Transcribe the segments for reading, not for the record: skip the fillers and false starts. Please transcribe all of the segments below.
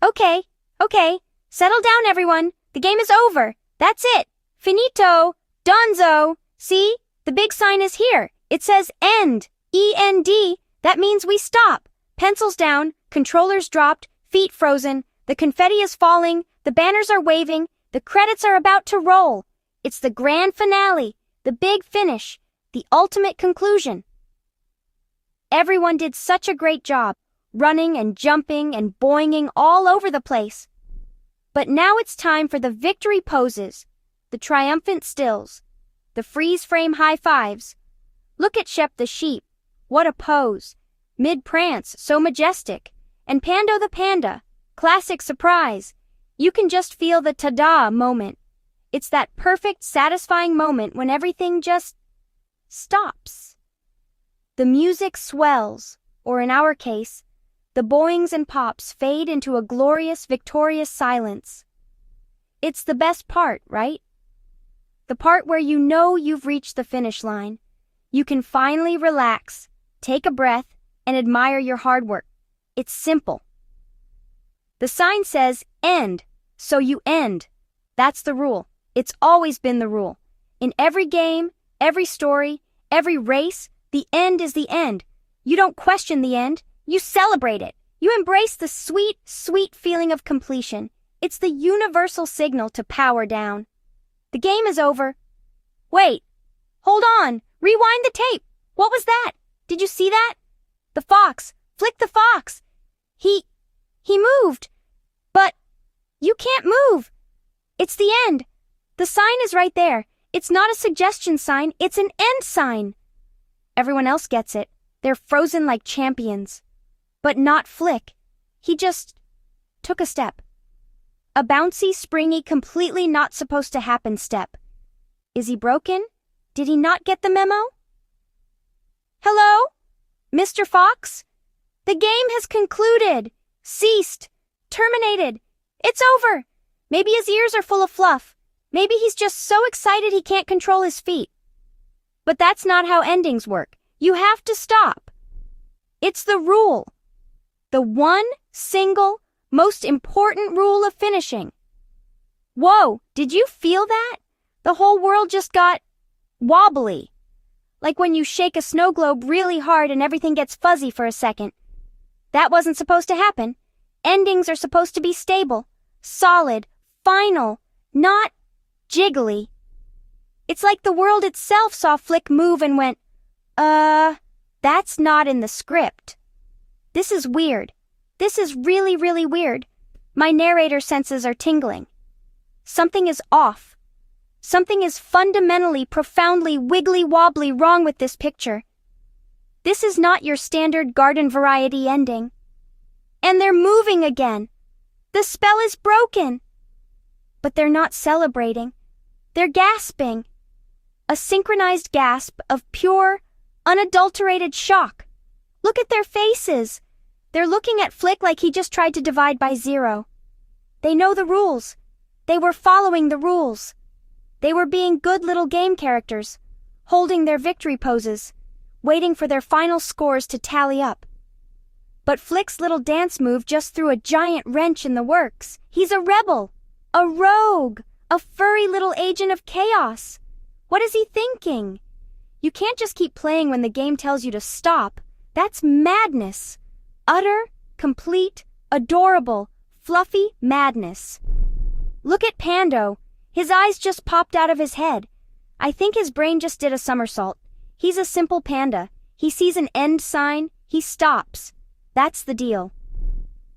Okay, okay. Settle down, everyone. The game is over. That's it. Finito. Donzo. See? The big sign is here. It says end. END. That means we stop. Pencils down, controllers dropped, feet frozen, the confetti is falling, the banners are waving, the credits are about to roll. It's the grand finale, the big finish, the ultimate conclusion. Everyone did such a great job, running and jumping and boinging all over the place. But now it's time for the victory poses, the triumphant stills, the freeze frame high fives. Look at Shep the sheep. What a pose. Mid-prance, so majestic. And Pando the panda. Classic surprise. You can just feel the ta-da moment. It's that perfect, satisfying moment when everything just stops. The music swells, or in our case, the boings and pops fade into a glorious, victorious silence. It's the best part, right? The part where you know you've reached the finish line. You can finally relax, take a breath, and admire your hard work. It's simple. The sign says end, so you end. That's the rule. It's always been the rule. In every game, every story, every race, the end is the end. You don't question the end. You celebrate it. You embrace the sweet, sweet feeling of completion. It's the universal signal to power down. The game is over. Wait. Hold on. Rewind the tape. What was that? Did you see that? The fox. Flick the fox. He moved. But you can't move. It's the end. The sign is right there. It's not a suggestion sign. It's an end sign. Everyone else gets it. They're frozen like champions. But not Flick. He just took a step. A bouncy, springy, completely not supposed to happen step. Is he broken? Did he not get the memo? Hello? Mr. Fox? The game has concluded, ceased, terminated. It's over. Maybe his ears are full of fluff. Maybe he's just so excited he can't control his feet. But that's not how endings work. You have to stop. It's the rule. The one single, most important rule of finishing. Whoa, did you feel that? The whole world just got wobbly. Like when you shake a snow globe really hard and everything gets fuzzy for a second. That wasn't supposed to happen. Endings are supposed to be stable, solid, final, not jiggly. It's like the world itself saw Flick move and went, that's not in the script. This is weird. This is really, really weird. My narrator senses are tingling. Something is off. Something is fundamentally, profoundly, wiggly-wobbly wrong with this picture. This is not your standard garden variety ending. And they're moving again. The spell is broken. But they're not celebrating. They're gasping. A synchronized gasp of pure, unadulterated shock. Look at their faces. They're looking at Flick like he just tried to divide by zero. They know the rules. They were following the rules. They were being good little game characters, holding their victory poses, waiting for their final scores to tally up. But Flick's little dance move just threw a giant wrench in the works. He's a rebel, a rogue, a furry little agent of chaos. What is he thinking? You can't just keep playing when the game tells you to stop. That's madness. Utter, complete, adorable, fluffy madness. Look at Pando. His eyes just popped out of his head. I think his brain just did a somersault. He's a simple panda. He sees an end sign, he stops. That's the deal.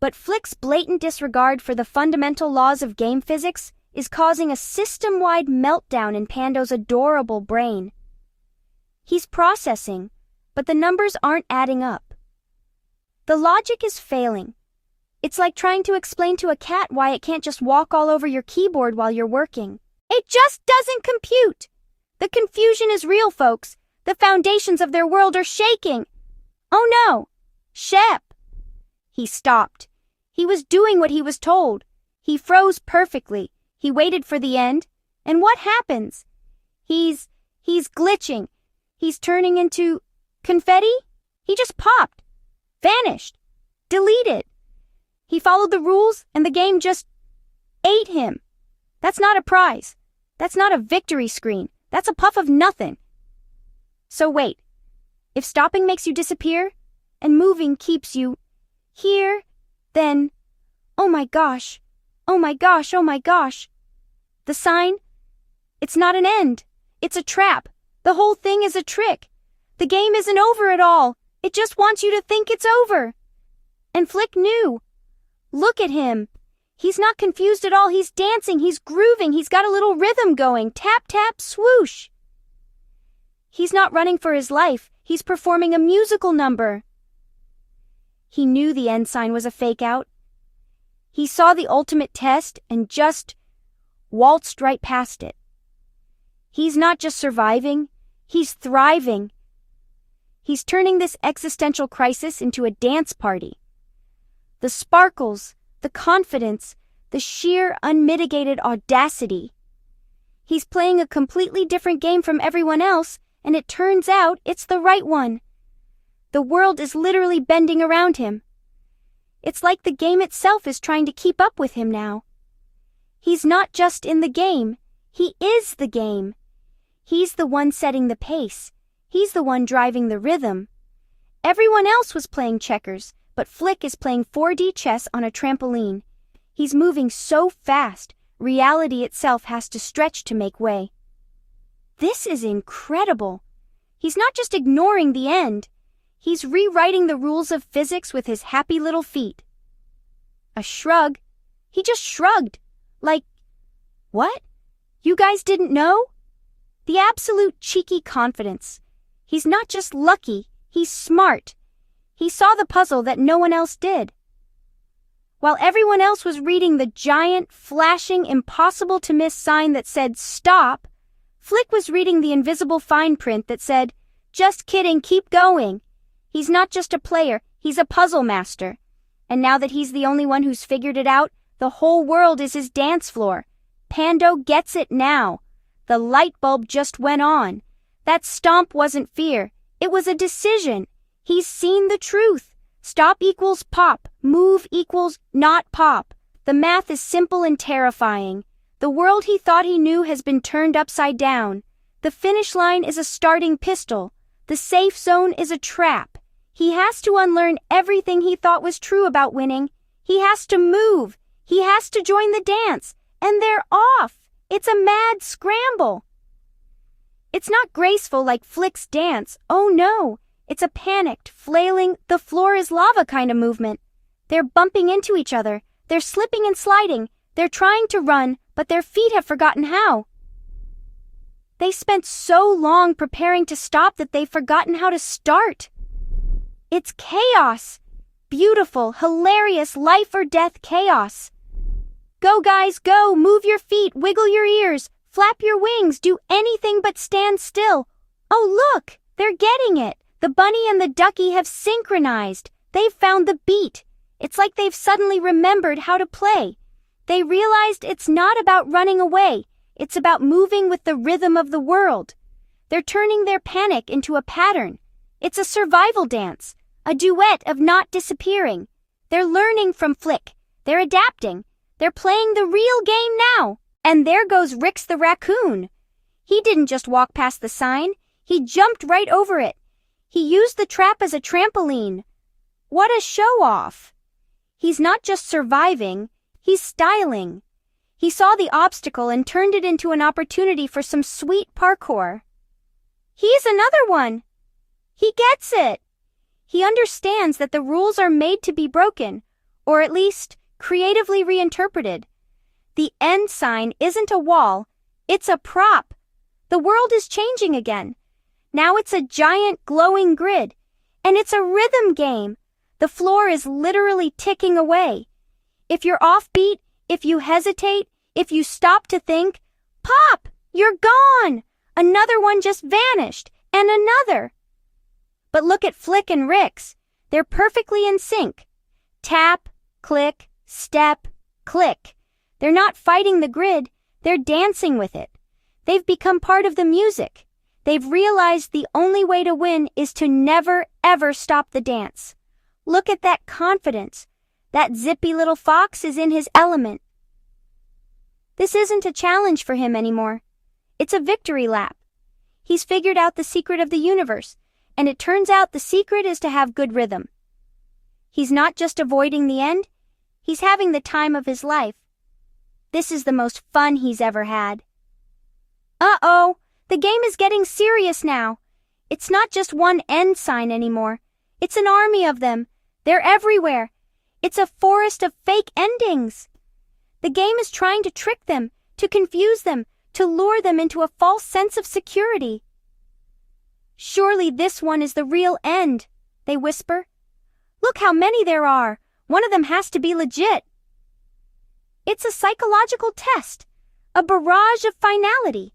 But Flick's blatant disregard for the fundamental laws of game physics is causing a system-wide meltdown in Pando's adorable brain. He's processing, but the numbers aren't adding up. The logic is failing. It's like trying to explain to a cat why it can't just walk all over your keyboard while you're working. It just doesn't compute. The confusion is real, folks. The foundations of their world are shaking. Oh no! Shep! He stopped. He was doing what he was told. He froze perfectly. He waited for the end. And what happens? He's glitching. He's turning into confetti? He just popped. Vanished. Deleted. He followed the rules and the game just ate him. That's not a prize. That's not a victory screen. That's a puff of nothing. So wait, if stopping makes you disappear and moving keeps you here, then, oh my gosh, oh my gosh, oh my gosh. The sign, it's not an end. It's a trap. The whole thing is a trick. The game isn't over at all. It just wants you to think it's over. And Flick knew. Look at him. He's not confused at all. He's dancing. He's grooving. He's got a little rhythm going. Tap, tap, swoosh. He's not running for his life. He's performing a musical number. He knew the end sign was a fake out. He saw the ultimate test and just waltzed right past it. He's not just surviving. He's thriving. He's turning this existential crisis into a dance party. The sparkles, the confidence, the sheer unmitigated audacity. He's playing a completely different game from everyone else, and it turns out it's the right one. The world is literally bending around him. It's like the game itself is trying to keep up with him now. He's not just in the game, he is the game. He's the one setting the pace. He's the one driving the rhythm. Everyone else was playing checkers, but Flick is playing 4D chess on a trampoline. He's moving so fast, reality itself has to stretch to make way. This is incredible. He's not just ignoring the end. He's rewriting the rules of physics with his happy little feet. A shrug. He just shrugged. Like, what? You guys didn't know? The absolute cheeky confidence. He's not just lucky, he's smart. He saw the puzzle that no one else did. While everyone else was reading the giant, flashing, impossible-to-miss sign that said, "Stop," Flick was reading the invisible fine print that said, "Just kidding, keep going." He's not just a player, he's a puzzle master. And now that he's the only one who's figured it out, the whole world is his dance floor. Pando gets it now. The light bulb just went on. That stomp wasn't fear, it was a decision. He's seen the truth. Stop equals pop, move equals not pop. The math is simple and terrifying. The world he thought he knew has been turned upside down. The finish line is a starting pistol. The safe zone is a trap. He has to unlearn everything he thought was true about winning. He has to move. He has to join the dance. And they're off. It's a mad scramble. It's not graceful like Flick's dance. Oh no. It's a panicked, flailing, the floor is lava kind of movement. They're bumping into each other. They're slipping and sliding. They're trying to run, but their feet have forgotten how. They spent so long preparing to stop that they've forgotten how to start. It's chaos. Beautiful, hilarious, life or death chaos. Go guys, go, move your feet, wiggle your ears, flap your wings, do anything but stand still. Oh look, they're getting it. The bunny and the ducky have synchronized. They've found the beat. It's like they've suddenly remembered how to play. They realized it's not about running away. It's about moving with the rhythm of the world. They're turning their panic into a pattern. It's a survival dance, a duet of not disappearing. They're learning from Flick. They're adapting. They're playing the real game now. And there goes Rix the raccoon. He didn't just walk past the sign. He jumped right over it. He used the trap as a trampoline. What a show-off. He's not just surviving, he's styling. He saw the obstacle and turned it into an opportunity for some sweet parkour. He's another one. He gets it. He understands that the rules are made to be broken, or at least creatively reinterpreted. The end sign isn't a wall, it's a prop. The world is changing again. Now it's a giant glowing grid, and it's a rhythm game. The floor is literally ticking away. If you're offbeat, if you hesitate, if you stop to think, pop, you're gone. Another one just vanished, and another. But look at Flick and Rix. They're perfectly in sync. Tap, click, step, click. They're not fighting the grid, they're dancing with it. They've become part of the music. They've realized the only way to win is to never, ever stop the dance. Look at that confidence. That zippy little fox is in his element. This isn't a challenge for him anymore. It's a victory lap. He's figured out the secret of the universe, and it turns out the secret is to have good rhythm. He's not just avoiding the end, he's having the time of his life. This is the most fun he's ever had. Uh-oh, the game is getting serious now. It's not just one end sign anymore. It's an army of them. They're everywhere. It's a forest of fake endings. The game is trying to trick them, to confuse them, to lure them into a false sense of security. Surely this one is the real end, they whisper. Look how many there are. One of them has to be legit. It's a psychological test, a barrage of finality.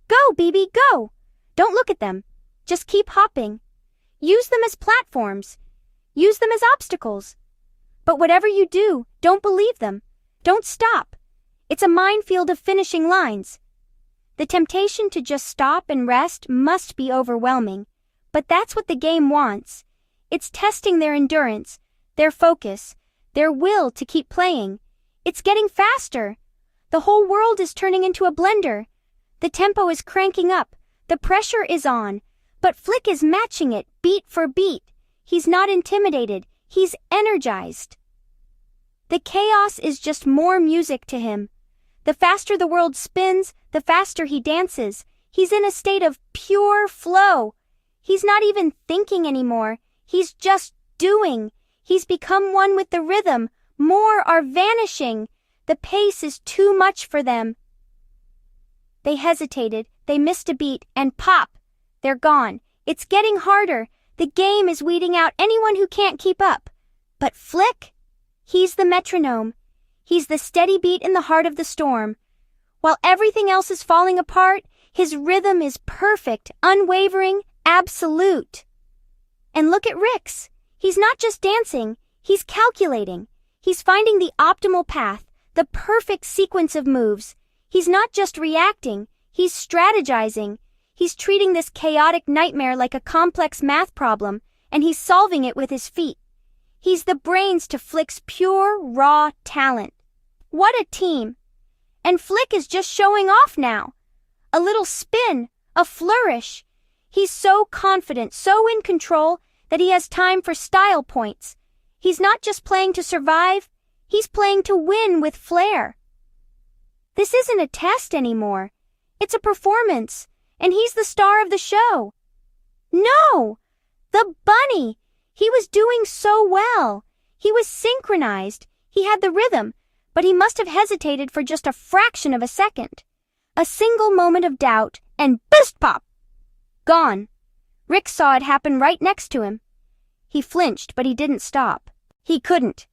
Go, BB, go. Don't look at them. Just keep hopping. Use them as platforms. Use them as obstacles. But whatever you do, don't believe them. Don't stop. It's a minefield of finishing lines. The temptation to just stop and rest must be overwhelming, but that's what the game wants. It's testing their endurance, their focus, their will to keep playing. It's getting faster. The whole world is turning into a blender. The tempo is cranking up. The pressure is on. But Flick is matching it beat for beat. He's not intimidated. He's energized. The chaos is just more music to him. The faster the world spins, the faster he dances. He's in a state of pure flow. He's not even thinking anymore. He's just doing. He's become one with the rhythm. More are vanishing. The pace is too much for them. They hesitated, they missed a beat, and pop! They're gone. It's getting harder. The game is weeding out anyone who can't keep up. But Flick? He's the metronome. He's the steady beat in the heart of the storm. While everything else is falling apart, his rhythm is perfect, unwavering, absolute. And look at Rix. He's not just dancing, he's calculating. He's finding the optimal path, the perfect sequence of moves. He's not just reacting, he's strategizing. He's treating this chaotic nightmare like a complex math problem, and he's solving it with his feet. He's the brains to Flick's pure, raw talent. What a team! And Flick is just showing off now. A little spin, a flourish. He's so confident, so in control, that he has time for style points. He's not just playing to survive, he's playing to win with flair. This isn't a test anymore. It's a performance, and he's the star of the show. No! The bunny! He was doing so well. He was synchronized. He had the rhythm, but he must have hesitated for just a fraction of a second. A single moment of doubt, and boost pop! Gone. Rick saw it happen right next to him. He flinched, but he didn't stop. He couldn't.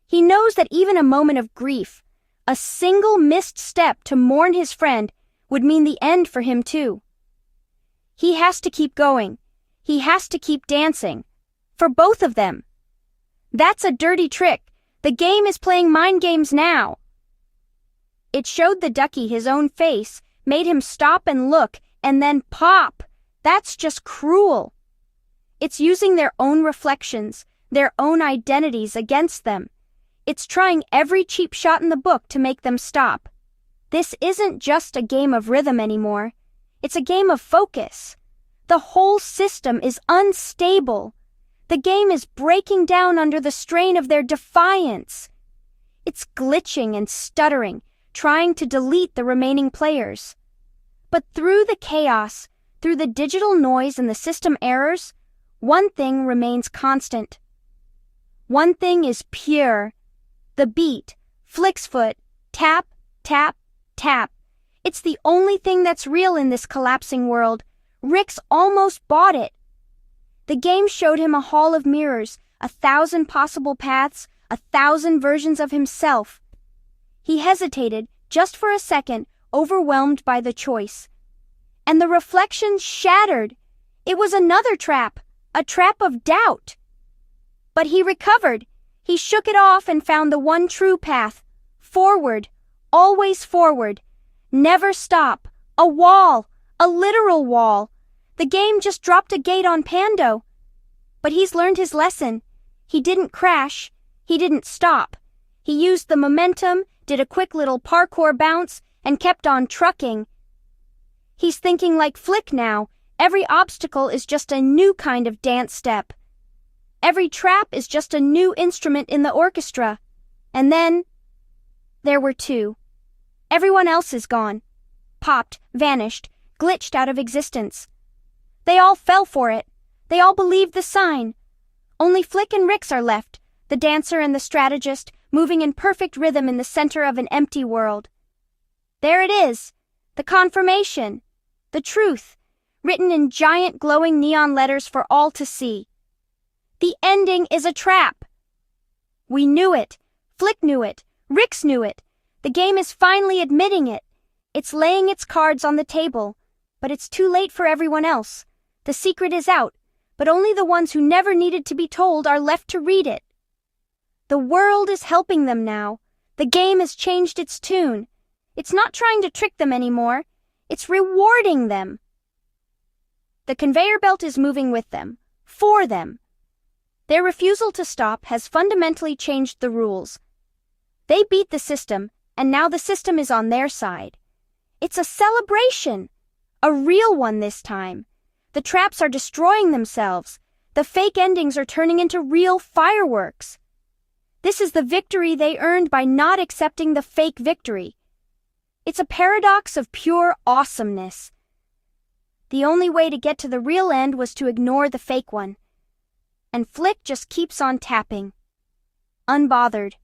He knows that even a moment of grief, a single missed step to mourn his friend, would mean the end for him too. He has to keep going. He has to keep dancing. For both of them. That's a dirty trick. The game is playing mind games now. It showed the ducky his own face, made him stop and look, and then pop. That's just cruel. It's using their own reflections, their own identities against them. It's trying every cheap shot in the book to make them stop. This isn't just a game of rhythm anymore. It's a game of focus. The whole system is unstable. The game is breaking down under the strain of their defiance. It's glitching and stuttering, trying to delete the remaining players. But through the chaos, through the digital noise and the system errors, one thing remains constant. One thing is pure. The beat, Flick's foot, tap, tap, tap. It's the only thing that's real in this collapsing world. Rix almost bought it. The game showed him a hall of mirrors, 1,000 possible paths, 1,000 versions of himself. He hesitated, just for a second, overwhelmed by the choice. And the reflection shattered. It was another trap, a trap of doubt. But he recovered. He shook it off and found the one true path. Forward, always forward. Never stop. A wall, a literal wall. The game just dropped a gate on Pando. But he's learned his lesson. He didn't crash. He didn't stop. He used the momentum, did a quick little parkour bounce, and kept on trucking. He's thinking like Flick now. Every obstacle is just a new kind of dance step. Every trap is just a new instrument in the orchestra. And then, there were two. Everyone else is gone. Popped, vanished, glitched out of existence. They all fell for it. They all believed the sign. Only Flick and Rix are left, the dancer and the strategist, moving in perfect rhythm in the center of an empty world. There it is, the confirmation, the truth, written in giant glowing neon letters for all to see. The ending is a trap. We knew it. Flick knew it. Rix knew it. The game is finally admitting it. It's laying its cards on the table, but it's too late for everyone else. The secret is out, but only the ones who never needed to be told are left to read it. The world is helping them now. The game has changed its tune. It's not trying to trick them anymore. It's rewarding them. The conveyor belt is moving with them, for them. Their refusal to stop has fundamentally changed the rules. They beat the system, and now the system is on their side. It's a celebration, a real one this time. The traps are destroying themselves. The fake endings are turning into real fireworks. This is the victory they earned by not accepting the fake victory. It's a paradox of pure awesomeness. The only way to get to the real end was to ignore the fake one. And Flick just keeps on tapping, unbothered.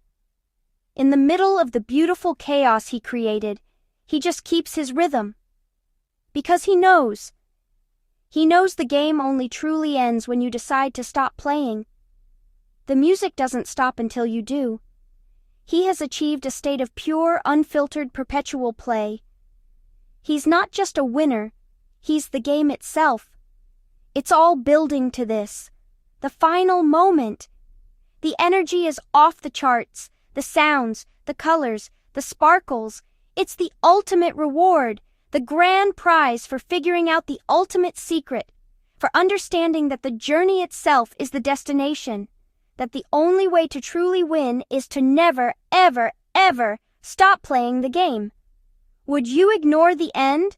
In the middle of the beautiful chaos he created, he just keeps his rhythm. Because he knows. He knows the game only truly ends when you decide to stop playing. The music doesn't stop until you do. He has achieved a state of pure, unfiltered, perpetual play. He's not just a winner, he's the game itself. It's all building to this. The final moment. The energy is off the charts. The sounds, the colors, the sparkles. It's the ultimate reward, the grand prize for figuring out the ultimate secret, for understanding that the journey itself is the destination, that the only way to truly win is to never, ever, ever stop playing the game. Would you ignore the end?